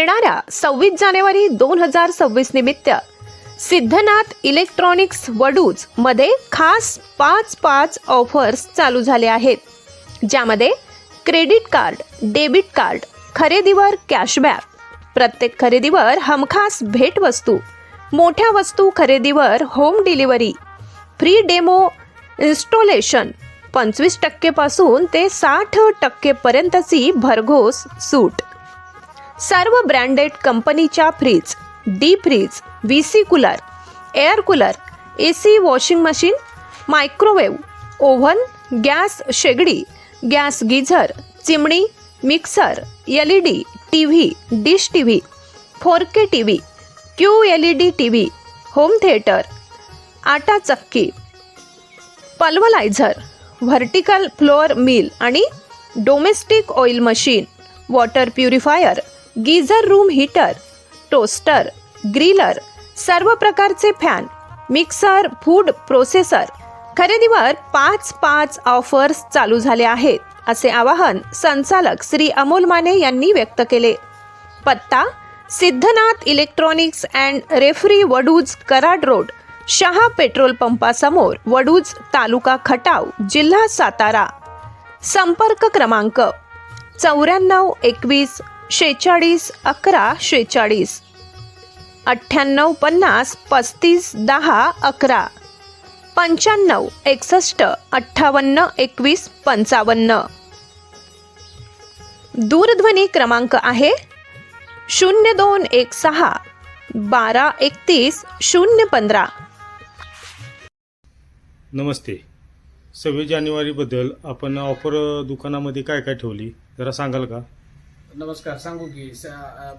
येणाऱ्या 26 जानेवारी 2026 निमित्त सिद्धनाथ इलेक्ट्रॉनिक्स वडूज मध्ये खास 5 ऑफर्स चालू झाले आहेत, ज्यामध्ये क्रेडिट कार्ड, डेबिट कार्ड, खरेदीवर कॅशबॅक, प्रत्येक खरेदीवर हमखास भेटवस्तू, मोठ्या वस्तू खरेदीवर home delivery, free demo installation, 25% पासून ते 60% पर्यंतची भरघोस सूट, सर्व ब्रँडेड कंपनीच्या fridge, deep freeze, VC cooler, air cooler, AC washing machine, microwave, oven, gas शेगडी, gas geyser, chimney, mixer, LED TV, dish TV, 4K TV, QLED TV, home theatre, आटा चक्की, pulveriser, vertical floor mill आणि domestic oil machine, water purifier, geyser room heater, toaster, griller, सर्व प्रकारचे fan, mixer, food processor खरेदीवर 5 offers चालू झाले आहेत, असे आवाहन संचालक श्री अमोल माने यांनी व्यक्त केले. पत्ता सिद्धनाथ इलेक्ट्रॉनिक्स अँड रेफ्री वडूज, कराड रोड, शहा पेट्रोल पंपासमोर, वडूज, तालुका खटाव, जिल्हा सातारा. संपर्क क्रमांक 94 21 46 11 46, 98 50 35 10 11, 95 61 58 21 55. दूरध्वनी क्रमांक आहे 0216 12 31 015. नमस्ते. 26 जानेवारीबद्दल आपण ऑफर दुकानामध्ये काय काय ठेवली जरा सांगाल का? नमस्कार, सांगू की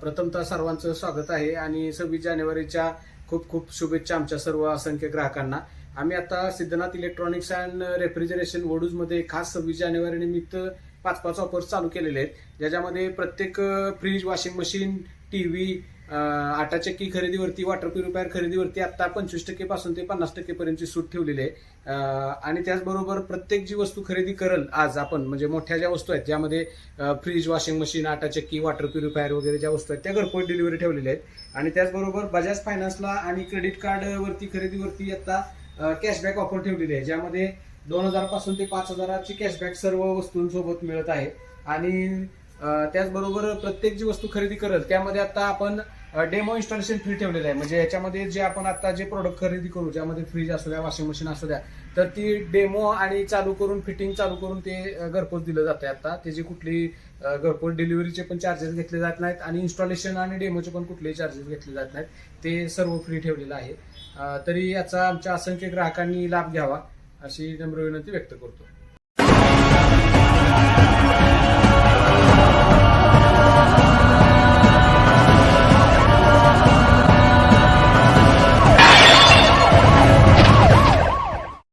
प्रथमतः सर्वांचं स्वागत आहे आणि 26 जानेवारीच्या खूप खूप शुभेच्छा आमच्या सर्व असंख्य ग्राहकांना. आम्ही आता सिद्धनाथ इलेक्ट्रॉनिक्स अँड रेफ्रिजरेशन वडूजमध्ये खास 26 जानेवारी निमित्त 5 ऑफर्स चालू केलेले आहेत, ज्याच्यामध्ये प्रत्येक फ्रीज, वॉशिंग मशीन, TV, आटा चक्की खरेदीवरती, वॉटर प्युरिफायर खरेदीवरती आता 25% पासून ते 50% पर्यंतची सूट ठेवलेली आहे. आणि त्याचबरोबर प्रत्येक जी वस्तू खरेदी करल आज आपण, म्हणजे मोठ्या ज्या वस्तू आहेत ज्यामध्ये फ्रीज, वॉशिंग मशीन, आटा चक्की, वॉटर प्युरिफायर वगैरे ज्या वस्तू आहेत त्या घरपोच डिलिव्हरी ठेवलेल्या आहेत. आणि त्याचबरोबर बजाज फायनान्सला आणि क्रेडिट कार्ड वरती खरेदीवरती आता कॅशबॅक ऑफर ठेवलेली आहे, ज्यामध्ये 2000 पासून ते 5000ची कॅशबॅक सर्व वस्तूंसोबत मिळत आहे. आणि त्याचबरोबर प्रत्येक जी वस्तू खरेदी करेल त्यामध्ये आता आपण डेमो इन्स्टॉलेशन फ्री ठेवलेलं आहे. म्हणजे याच्यामध्ये जे आपण आता जे प्रोडक्ट खरेदी करू, ज्यामध्ये फ्रीज असू द्या, वॉशिंग मशीन असू द्या, तर ती डेमो आणि चालू करून, फिटिंग चालू करून ते घरपोच दिलं जातं. आता त्याची कुठली घरपोच डिलिव्हरीचे पण चार्जेस घेतले जात नाहीत आणि इन्स्टॉलेशन आणि डेमोचे पण कुठलेही चार्जेस घेतले जात नाहीत, ते सर्व फ्री ठेवलेलं आहे. तरी याचा आमच्या असंख्य ग्राहकांनी लाभ घ्यावा अशी नम्र विनंती व्यक्त करतो.